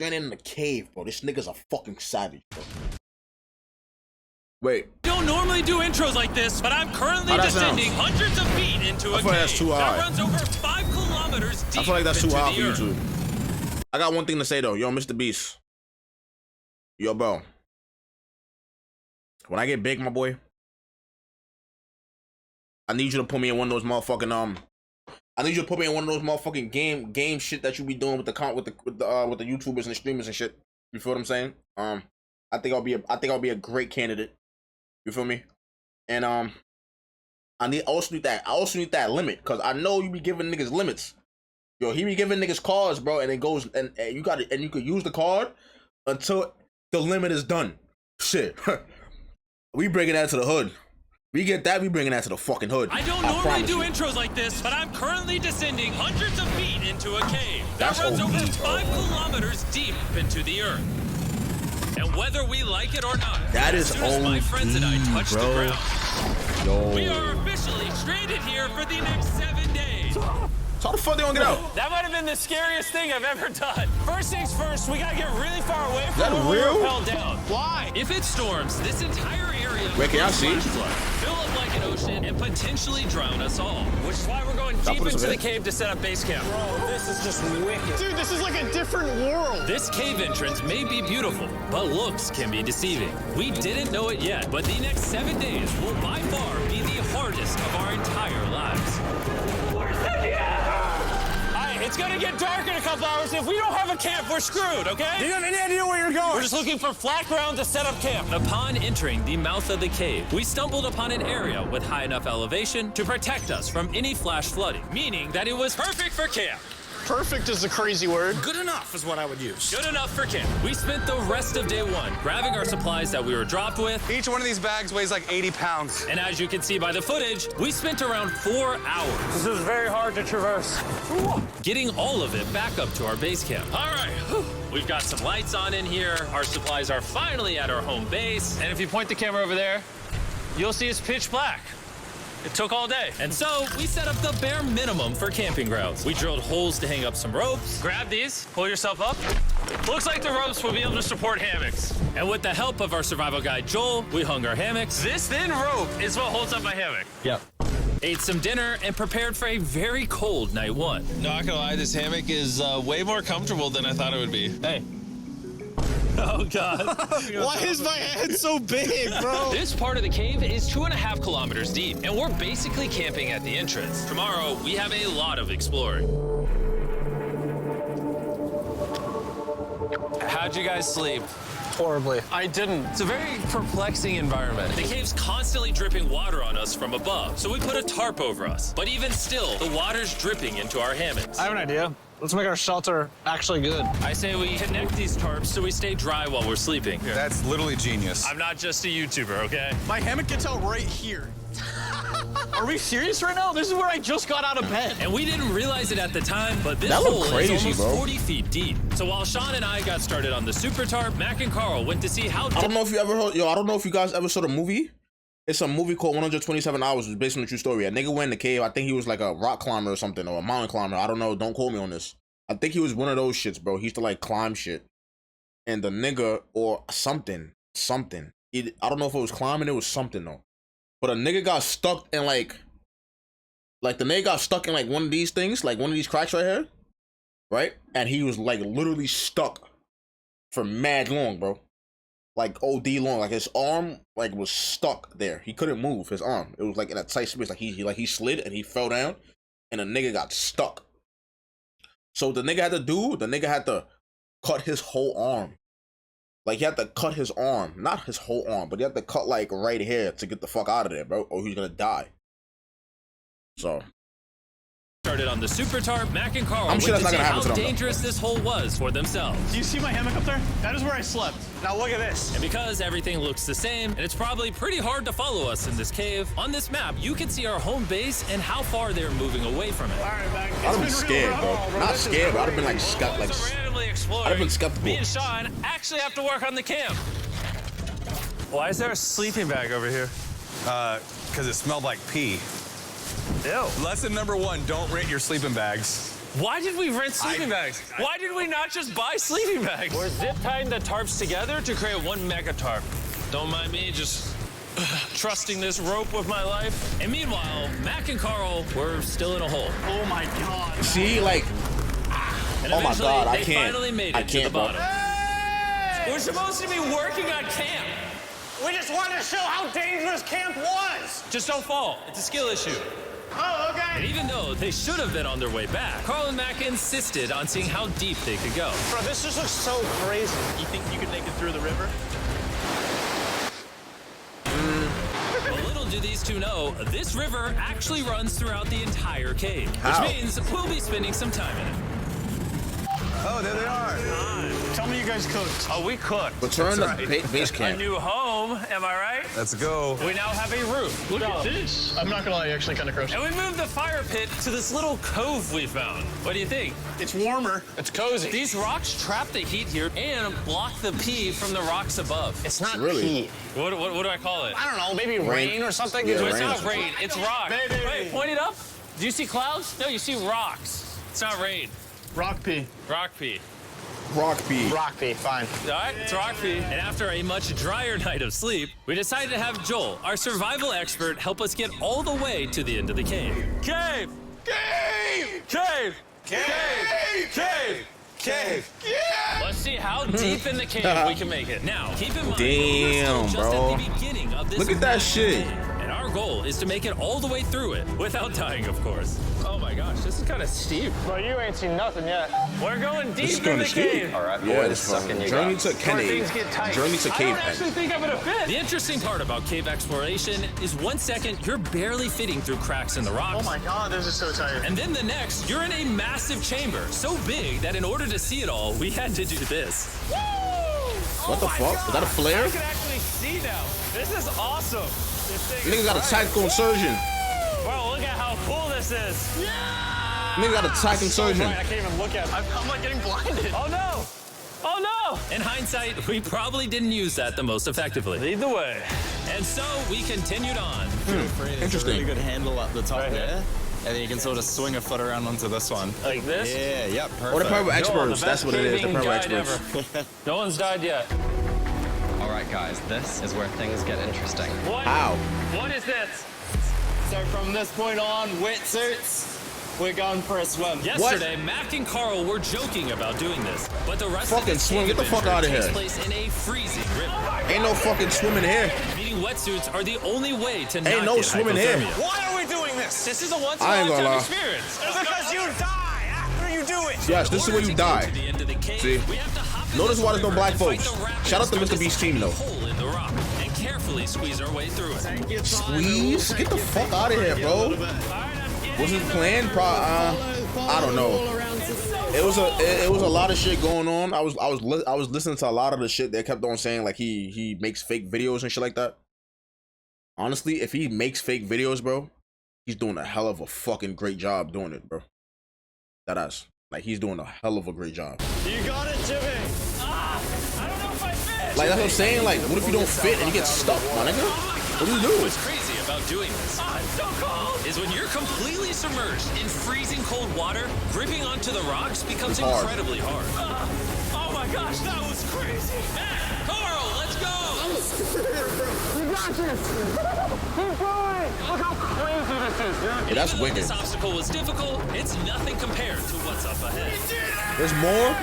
Standing in the cave, bro. This nigga's a fucking savage, bro. Wait. Don't normally do intros like this, but I'm currently descending hundreds of feet into a cave. That's too high. That runs over 5 kilometers deep. I feel like that's too high for Earth. YouTube. I got one thing to say though. Yo, Mr. Beast. Yo, bro. When I get big, my boy, I need you to put me in one of those motherfucking I need you to put me in one of those motherfucking game shit that you be doing with the YouTubers and the streamers and shit. You feel what I'm saying? I think I'll be a great candidate. You feel me? And I also need that limit, cause I know you be giving niggas limits. Yo, he be giving niggas cards, bro, and it goes and you got it, and you could use the card until the limit is done. Shit. We bringing that to the hood. We get that, we bringing that to the fucking hood. I don't normally do intros like this, but I'm currently descending hundreds of feet into a cave that runs over 5 kilometers deep into the earth. And whether we like it or not, that is my friends and I touch the ground. Yo. We are officially stranded here for the next 7 days. So how the fuck they gonna get out? That might have been the scariest thing I've ever done. First things first, we gotta get really far away from that where real? we were held down. Why? If it storms, this entire area wait, can I see? Fill up like an ocean and potentially drown us all. Which is why we're going deep into the cave to set up base camp. Bro, this is just wicked. Dude, this is like a different world. This cave entrance may be beautiful, but looks can be deceiving. We didn't know it yet, but the next 7 days will by far be the hardest of our entire lives. It's gonna get dark in a couple hours. If we don't have a camp, we're screwed, okay? Do you have any idea where you're going? We're just looking for flat ground to set up camp. Upon entering the mouth of the cave, we stumbled upon an area with high enough elevation to protect us from any flash flooding, meaning that it was perfect for camp. Perfect is a crazy word. Good enough is what I would use. Good enough for camp. We spent the rest of day one grabbing our supplies that we were dropped with. Each one of these bags weighs like 80 pounds. And as you can see by the footage, we spent around 4 hours. This is very hard to traverse. Getting all of it back up to our base camp. All right, we've got some lights on in here. Our supplies are finally at our home base. And if you point the camera over there, you'll see it's pitch black. It took all day. And so we set up the bare minimum for camping grounds. We drilled holes to hang up some ropes. Grab these, pull yourself up. Looks like the ropes will be able to support hammocks. And with the help of our survival guide, Joel, we hung our hammocks. This thin rope is what holds up my hammock. Yep. Ate some dinner and prepared for a very cold night one. Not gonna lie, this hammock is way more comfortable than I thought it would be. Hey. Oh, God. Why is my head so big, bro? This part of the cave is 2.5 kilometers deep, and we're basically camping at the entrance. Tomorrow, we have a lot of exploring. How'd you guys sleep? Horribly. I didn't. It's a very perplexing environment. The cave's constantly dripping water on us from above, so we put a tarp over us. But even still, the water's dripping into our hammocks. I have an idea. Let's make our shelter actually good. I say we connect these tarps so we stay dry while we're sleeping. That's literally genius. I'm not just a YouTuber, okay? My hammock gets out right here. Are we serious right now? This is where I just got out of bed. And we didn't realize it at the time, but this That hole looked crazy, is almost bro. 40 feet deep. So while Sean and I got started on the super tarp, Mac and Carl went to see how... I don't know if you ever heard, I don't know if you guys ever saw the movie. It's a movie called 127 Hours. It's based on a true story. A nigga went in the cave. I think he was like a rock climber or something, or a mountain climber. I don't know. Don't quote me on this. I think he was one of those shits, bro. He used to like climb shit. And the nigga, or something. I don't know if it was climbing, it was something though. But a nigga got stuck in like the nigga got stuck in like one of these things, like one of these cracks right here. Right? And he was like literally stuck for mad long, bro. Like OD long. Like his arm like was stuck there. He couldn't move his arm. It was like in a tight space. Like he slid and he fell down and the nigga got stuck. So what the nigga had to do, the nigga had to cut his whole arm. Like he had to cut his arm. Not his whole arm, but he had to cut like right here to get the fuck out of there, bro. Or he's gonna die. So started on the super tarp, Mac and Carl I'm sure went that's to not see gonna happen how to them, dangerous this hole was for themselves. Do you see my hammock up there? That is where I slept. Now look at this. And because everything looks the same, and it's probably pretty hard to follow us in this cave, on this map, you can see our home base and how far they're moving away from it. All right, Mac. I'd have been scared, bro. Not scared, but I'd have been like Randomly exploring. I'd have been skeptical. Me and Sean actually have to work on the camp. Why is there a sleeping bag over here? Because it smelled like pee. Ew. Lesson number 1, don't rent your sleeping bags. Why did we rent sleeping bags? Why did we not just buy sleeping bags? We're zip tying the tarps together to create one mega tarp. Don't mind me, just trusting this rope with my life. And meanwhile, Mac and Carl were still in a hole. Oh my God. See, like, And oh my eventually, God, I they can't. finally made I it to can't, the bro. bottom. We're supposed to be working on camp. We just wanted to show how dangerous camp was. Just don't fall. It's a skill issue. Oh, okay. And even though they should have been on their way back, Carl and Mac insisted on seeing how deep they could go. Bro, this just looks so crazy. You think you could make it through the river? Well, little do these two know, this river actually runs throughout the entire cave. How? Which means we'll be spending some time in it. Oh, there they are. Tell me you guys cooked. Oh, we cooked. Return to base A camp. new home, am I right? Let's go. We now have a roof. Look at this. I'm not gonna lie, actually kind of gross. And we moved the fire pit to this little cove we found. What do you think? It's warmer. It's cozy. These rocks trap the heat here and block the pee from the rocks above. It's not Really? pee. What do I call it? I don't know, maybe rain or something. Yeah, It's rain. not rain, it's rock. Baby. Wait, point it up. Do you see clouds? No, you see rocks. It's not rain. Rock pee. Rock pee. Rock pee. Rock pee, fine. All right, it's rock pee. And after a much drier night of sleep, we decided to have Joel, our survival expert, help us get all the way to the end of the cave. Cave! Cave! Cave! Cave! Cave! Cave! Let's see how deep in the cave we can make it. Now, keep in mind, Damn, we're still bro. just at the beginning of this Look at that massive shit. cave, and our goal is to make it all the way through it without dying, of course. Oh my gosh, this is kind of steep. Bro, you ain't seen nothing yet. We're going This is deep in kinda the steep. cave. All right, Yeah, boys, this suck in fucking you journey guys. to Before cave. things get tight. Journey to I cave don't actually end. think I'm gonna fit. The interesting part about cave exploration is 1 second you're barely fitting through cracks in the rocks. Oh my God, this is so tight. And then the next, you're in a massive chamber, so big that in order to see it all, we had to do this. Woo! What the fuck? Is that a flare? I can actually see now. This is awesome. This thing Nigga got a tactical insurgent. Bro, look at how cool this is. Nigga got a tactical insurgent. I can't even look at it. I'm like getting blinded. Oh no! Oh no! In hindsight, we probably didn't use that the most effectively. Lead the way. And so we continued on. Interesting. Really good handle up the top there. And then you can sort of swing a foot around onto this one. Like this? Yeah, yep, perfect. Or the purple Joel, experts. the That's best what it is. The caving purple guide experts. ever. No one's died yet. All right, guys, this is where things get interesting. What? How? What is this? So from this point on, wetsuits, we're going for a swim. Yesterday, Mac and Carl were joking about doing this, but the rest Fucking of the swim. cave Get the fuck adventure outta takes here. place in a freezing river. Ain't no fucking swimming here. Meaning wetsuits are the only way to not Ain't no get swimming here. hypothermia. Why are we doing this? This is a once I in ain't a gonna lifetime lie. experience. Because you die after you do it. Yes, this is where you die. To the end of the cave, See? we have to hop in Notice this why there's no river black and fight folks. the rapids Shout out to through Mr. this Beast team, tiny though. hole in the rock and carefully squeeze our way through it. Squeeze? Get the fuck out of here, bro. Was it planned? I don't know. It was a lot of shit going on. I was listening to a lot of the shit that kept on saying like he makes fake videos and shit like that. Honestly, if he makes fake videos, bro, he's doing a hell of a fucking great job doing it, bro. That ass. Like he's doing a hell of a great job. You got it, Jimmy. I don't know if I fit. Like that's what I'm saying. Like, what if you don't fit and you get stuck, my nigga? What do you do? What's crazy about doing this so cold. Is when you're completely submerged in freezing cold water, gripping onto the rocks becomes It's hard. incredibly hard. Oh my gosh, that was crazy. Matt, Carl, let's go. You got this. Keep going. Look how crazy this is, dude. Yeah, that's Even though wicked. this obstacle was difficult, it's nothing compared to what's up ahead. There's more?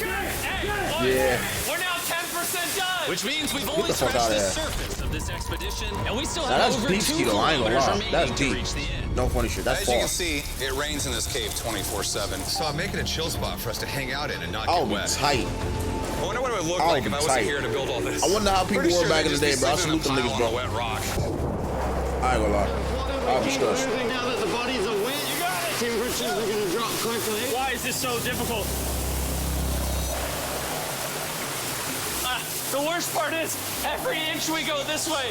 Hey, Yeah. we're now 10% done. Which means we've only the fuck scratched outta the here. surface of this expedition, and we still Now have that's over deep, 2 Skeeto. I ain't gonna kilometers lie. remaining That's to deep. reach the end. No funny shit. That's As you far. can see, it rains in this cave 24/7. So I'm making a chill spot for us to hang out in and not I'll get be wet. tight. I wonder what it would look I'll like if be I wasn't tight. here to build all this. I wonder how people Pretty were sure back they'd in the just day, be bro. I sleeping salute them in a niggas, pile on bro. a wet rock. I ain't gonna lie. I'll be stressed. Now that the bodies are wet, you got it. Temperatures are going to drop quickly. Why is this so difficult? The worst part is, every inch we go this way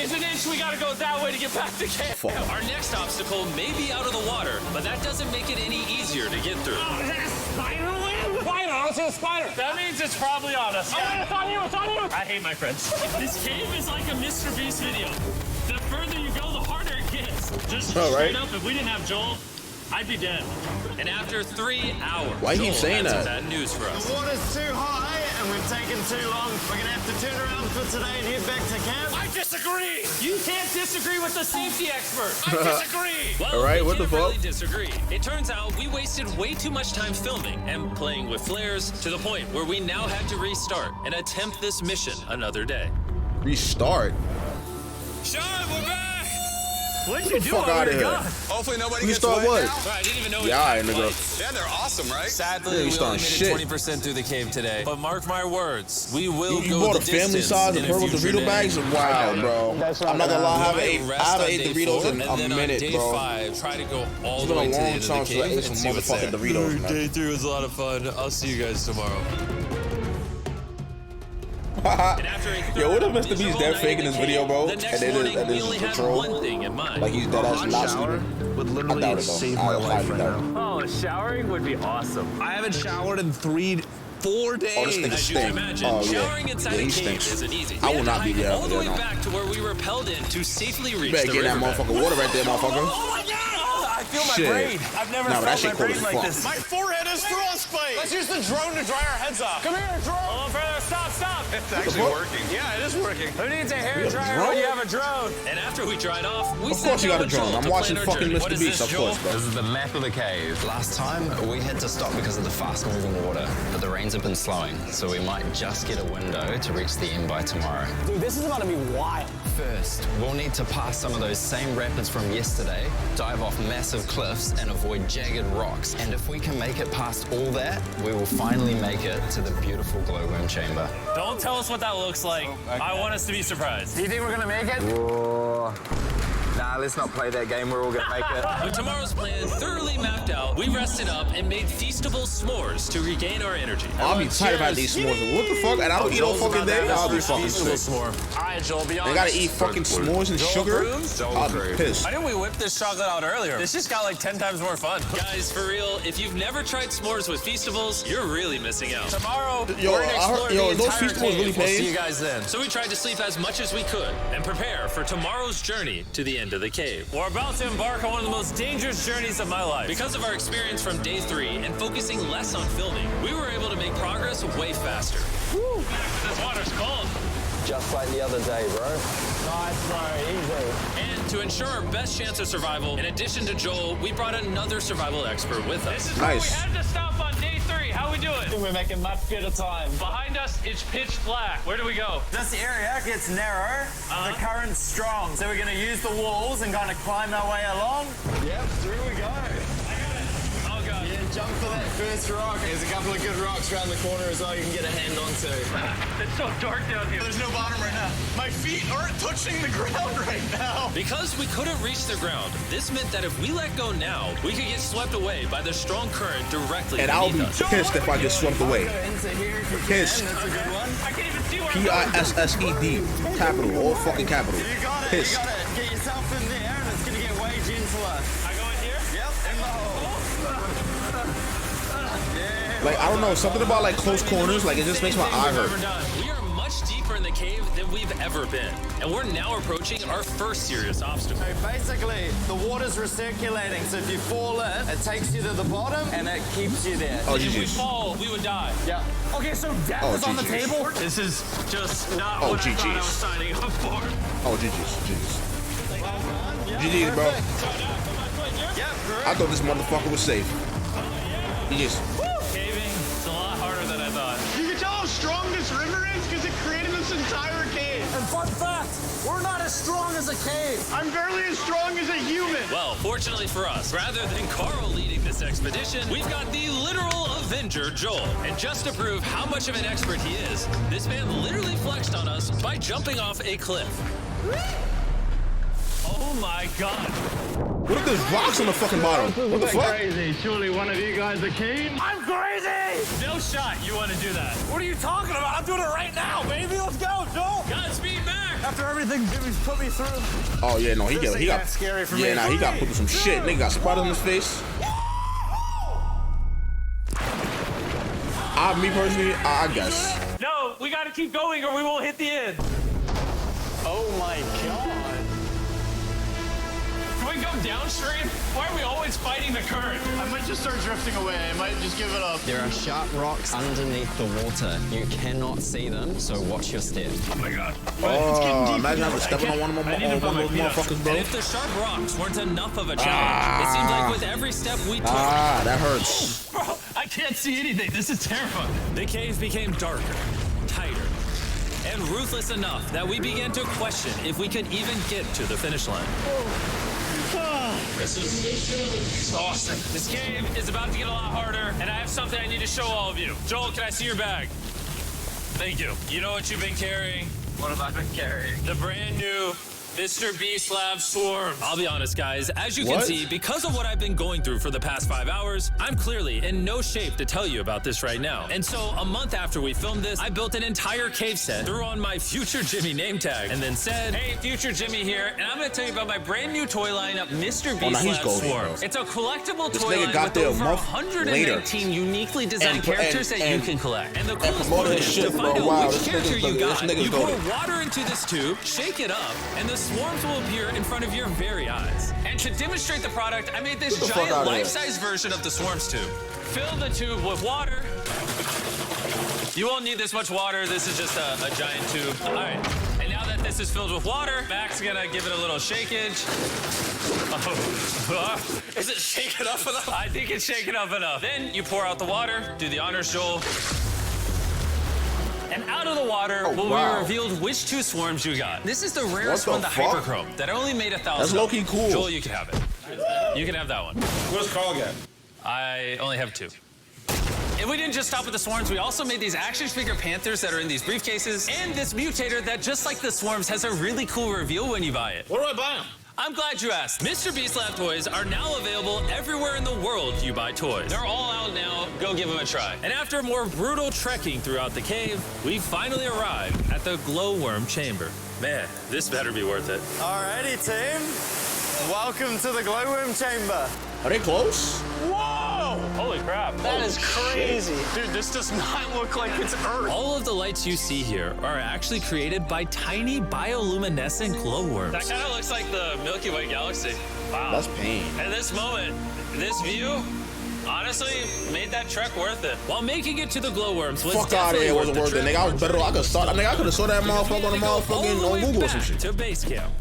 is an inch we gotta go that way to get back to camp. Fuck. Our next obstacle may be out of the water, but that doesn't make it any easier to get through. Is that a spider web? Spider, I don't see a spider. That means it's probably on us. Oh, it's on you, it's on you. I hate my friends. This cave is like a Mr. Beast video. The further you go, the harder it gets. Just Oh, straight right. up, if we didn't have Joel, I'd be dead. And after 3 hours, Why he Joel saying had some that? bad news for us. The water's too high and we've taken too long. We're gonna have to turn around for today and head back to camp. I disagree! You can't disagree with the safety expert! I disagree! Well, All right, we what the can't really fuck? disagree. It turns out we wasted way too much time filming and playing with flares to the point where we now had to restart and attempt this mission another day. Restart. Sean, we're back! What'd Get the fuck out of here. Hopefully nobody gets Restart wet what? now. I didn't even know Yeah, alright, nigga. Yeah, they're awesome, right? Sadly, Yeah, we starting only made shit. it 20% through the cave today. But mark my words, we will You go bought a the family distance size of in a purple future Dorito day. bags? Wow, bro. I'm not gonna lie, I haven't ate Doritos in a minute, day bro. 5, try to go all It's the been way a to the long end of time the since I cave ate and some see what's motherfucking there. Doritos, man. Day 3 was a lot of fun. I'll see you guys tomorrow. And after a Yo, what if Mr. miserable Beast dead night fake in in this the video, cave, bro? the And next then morning, it we is only a had troll. one thing in mind. Like he's dead ass not sleeping. would I literally doubt it save though. my I life highly right doubt now. it. Oh, showering would be awesome. I haven't showered in 4 days. Oh, this nigga As you can stink. imagine, Oh, yeah. showering inside Yeah, a he cave stinks. isn't easy. I will not be there. All the way no. back to where we repelled in to safely reach You better the get that riverbed. motherfucking water right there, motherfucker. Oh my god! I feel my Shit. brain. I've never Nah, but that felt shit my cold brain as like fuck. this. My forehead is frostbite. Let's use the drone to dry our heads off. Come here, drone. A little further, stop. It's actually working. Yeah, it is working. Who needs a hair dryer drone? when you have a drone? And after we dried off, we Of course you got a drone. I'm watching fucking Mr. What is Beast, this, of course, Joel? bro. This is the map of the cave. Last time, we had to stop because of the fast-moving water, but the rains have been slowing, so we might just get a window to reach the end by tomorrow. Dude, this is about to be wild. First, we'll need to pass some of those same rapids from yesterday, dive off massive cliffs, and avoid jagged rocks. And if we can make it past all that, we will finally make it to the beautiful glowworm chamber. Don't tell us what that looks like. I want us to be surprised. Do you think we're gonna make it? Nah, let's not play that game. We're all gonna make it. With tomorrow's plan thoroughly mapped out, we rested up and made feastable s'mores to regain our energy. I'll be tight about these s'mores. What the fuck? And I don't eat all fucking day? I'll be fucking sick. All right, Joel, be They honest. gotta eat fucking s'mores and sugar? I'll be pissed. Why didn't we whip this chocolate out earlier? This just got like 10 times more fun. Guys, for real, if you've never tried s'mores with Feastables, you're really missing out. Tomorrow, Yo, we're gonna I heard- explore yo, the those entire Feastables cave. really We'll pays? see you guys then. So we tried to sleep as much as we could and prepare for tomorrow's journey to the end of the cave. We're about to embark on one of the most dangerous journeys of my life. Because of our experience from day 3 and focusing less on filming, we were able to make progress way faster. Woo! This water's cold. Just like the other day, bro. Nice, bro. Easy. And to ensure our best chance of survival, in addition to Joel, we brought another survival expert with us. This is Nice. where we had to stop on day 3. How we doing? We're making much better time. Behind us, it's pitch black. Where do we go? This area gets narrow, the current's strong, so we're gonna use the walls and kind of climb our way along. Yep, through we go. Oh, God. Yeah, jump for that first rock. There's a couple of good rocks around the corner as well you can get a hand onto. It's so dark down here. There's no bottom right now. My feet aren't touching the ground right now. Because we couldn't reach the ground, this meant that if we let go now, we could get swept away by the strong current directly And I'll be beneath us. pissed if I get swept away. Into here if you Pissed. can, that's a good one. I can't even see where I'm going. P-I-S-S-E-D. Capital. All fucking capital. You got it, Pissed. you got it. Get yourself in there and it's gonna get way gentler. I go in here? Yep, in the hole. Like, I don't know, something about like close corners, like it just makes my eye hurt. We're done. We are much deeper in the cave than we've ever been, and we're now approaching our first serious obstacle. So basically, the water's recirculating, so if you fall in, it takes you to the bottom and it keeps you there. Oh, If we GG's. fall, we would die. Yeah. Okay, so death Oh, is on the GG's. table. This is just not Oh, what I thought I GG's. was signing up for. Oh, GG's. GG's, bro. I thought this motherfucker was safe. He just, Caving is a lot harder than I thought. You can tell how strong this river is because it created this entire cave. And fun fact, we're not as strong as a cave. I'm barely as strong as a human. Well, fortunately for us, rather than Carl leading this expedition, we've got the literal Avenger, Joel. And just to prove how much of an expert he is, this man literally flexed on us by jumping off a cliff. Oh my God. what if there's rocks on the fucking bottom? What the fuck? Crazy. Surely one of you guys are keen. I'm crazy! No shot you want to do that. What are you talking about? I'm doing it right now, baby. Let's go, Joel. Godspeed back. After everything Jimmy's put me through. Oh yeah, no, he got, ain't that scary for me. yeah, nah, he got put through some shit. Nigga got spot on his face. Me personally, I guess. No, we got to keep going or we won't hit the end. Oh my God. Can we go downstream? Why are we always fighting the current? I might just start drifting away. I might just give it up. There are sharp rocks underneath the water. You cannot see them, so watch your step. Oh my god. Oh, imagine having stepping on one of those motherfuckers, bro. And if the sharp rocks weren't enough of a challenge, it seems like with every step we took... That hurts. Bro, I can't see anything. This is terrifying. The cave became darker, tighter, and ruthless enough that we began to question if we could even get to the finish line. This is exhausting. This cave is about to get a lot harder, and I have something I need to show all of you. Joel, can I see your bag? Thank you. You know what you've been carrying? What have I been carrying? The brand new MRBEAST Lab Swarm. I'll be honest, guys. As you can see, because of what I've been going through for the past 5 hours, I'm clearly in no shape to tell you about this right now. And so, a month after we filmed this, I built an entire cave set, threw on my Future Jimmy name tag, and then said, hey, Future Jimmy here, and I'm going to tell you about my brand new toy lineup, MRBEAST Lab Swarm. It's a collectible toy line with over 119 uniquely designed characters that you can collect. And the coolest part is to find out which character you got, you pour water into this tube, shake it up, and the swarms will appear in front of your very eyes. And to demonstrate the product, I made this giant life-size version of the swarms tube. Fill the tube with water. You won't need this much water. This is just a giant tube. All right. And now that this is filled with water, Mac's gonna give it a little shakeage. Oh. Is it shaken up enough? I think it's shaken up enough. Then you pour out the water. Do the honors, Joel. And out of the water will be revealed which 2 swarms you got. This is the rarest one, the Hyperchrome, that only made 1,000. That's low-key cool. Joel, you can have it. You can have that one. What does Carl get? I only have 2. And we didn't just stop with the swarms, we also made these action figure panthers that are in these briefcases, and this mutator that, just like the swarms, has a really cool reveal when you buy it. Where do I buy them? I'm glad you asked. MRBEAST Lab toys are now available everywhere in the world you buy toys. They're all out now. Go give them a try. And after more brutal trekking throughout the cave, we finally arrived at the glowworm chamber. Man, this better be worth it. Alrighty, team. Welcome to the glowworm chamber. Are they close? Whoa! Holy crap. That is crazy. Dude, this does not look like it's Earth. All of the lights you see here are actually created by tiny bioluminescent glowworms. That kind of looks like the Milky Way galaxy. Wow. That's pain. At this moment, this view, honestly, made that trek worth it. While making it to the glowworms was Fuck out of here, it wasn't worth it, nigga. I was better. I could have saw that motherfucker on the motherfucking on Google or some shit. To base camp.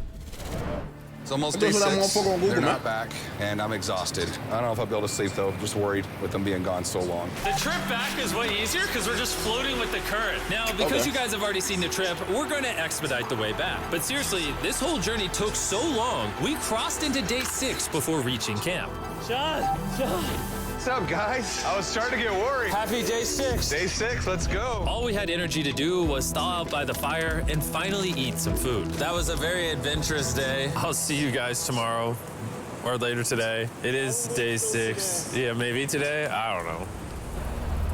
It's almost day 6. They're not back, and I'm exhausted. I don't know if I'll be able to sleep, though. Just worried with them being gone so long. The trip back is way easier because we're just floating with the current. Now, because you guys have already seen the trip, we're going to expedite the way back. But seriously, this whole journey took so long, we crossed into day 6 before reaching camp. John. What's up, guys? I was starting to get worried. Happy day 6. Day 6, let's go. All we had energy to do was thaw out by the fire and finally eat some food. That was a very adventurous day. I'll see you guys tomorrow or later today. It is day 6. Yeah, maybe today. I don't know.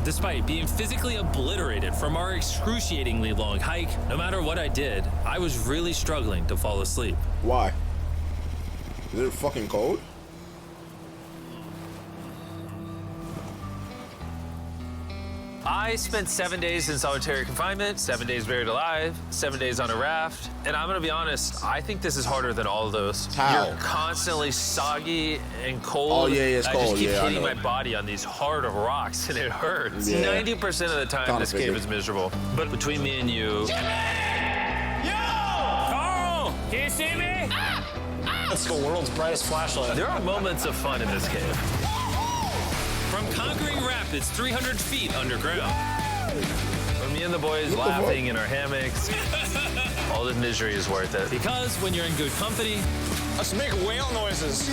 Despite being physically obliterated from our excruciatingly long hike, no matter what I did, I was really struggling to fall asleep. Why? Is it fucking cold? I spent 7 days in solitary confinement, 7 days buried alive, 7 days on a raft, and I'm gonna be honest, I think this is harder than all of those. How? You're constantly soggy and cold. Oh, yeah, it's cold. I just keep Yeah, hitting my body on these hard rocks, and it hurts. Yeah. 90% of the time, this cave is miserable. But between me and you... Yo! Carl! Can you see me? That's the world's brightest flashlight. There are moments of fun in this cave. From conquering rapids 300 feet underground. From me and the boys laughing in our hammocks. All the misery is worth it. Because when you're in good company, Let's make whale noises.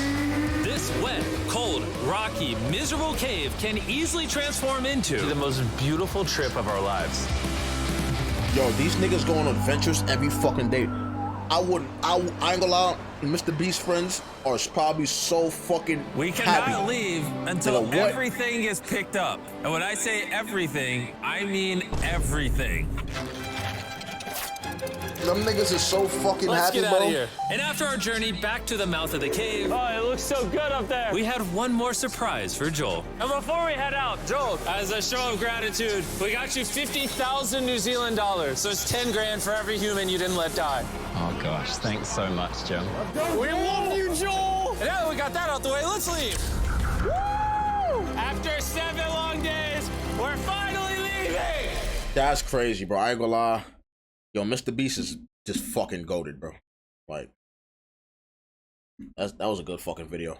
this wet, cold, rocky, miserable cave can easily transform into the most beautiful trip of our lives. Yo, these niggas go on adventures every fucking day. I ain't gonna lie, MRBEAST friends are probably so fucking We cannot happy. leave until What? everything is picked up. And when I say everything, I mean everything. Them niggas is so fucking Let's happy, get bro. out of here. And after our journey back to the mouth of the cave, Oh, it looks so good up there. we had one more surprise for Joel. And before we head out, Joel, As a show of gratitude, we got you 50,000 New Zealand dollars. So it's 10 grand for every human you didn't let die. Oh gosh, thanks so much, Jim. we love you, Joel. And now that we got that out the way, let's leave. Woo! After 7 long days, we're finally leaving. That's crazy, bro. I ain't gonna lie. Yo, MrBeast is just fucking goated, bro. Like, that was a good fucking video.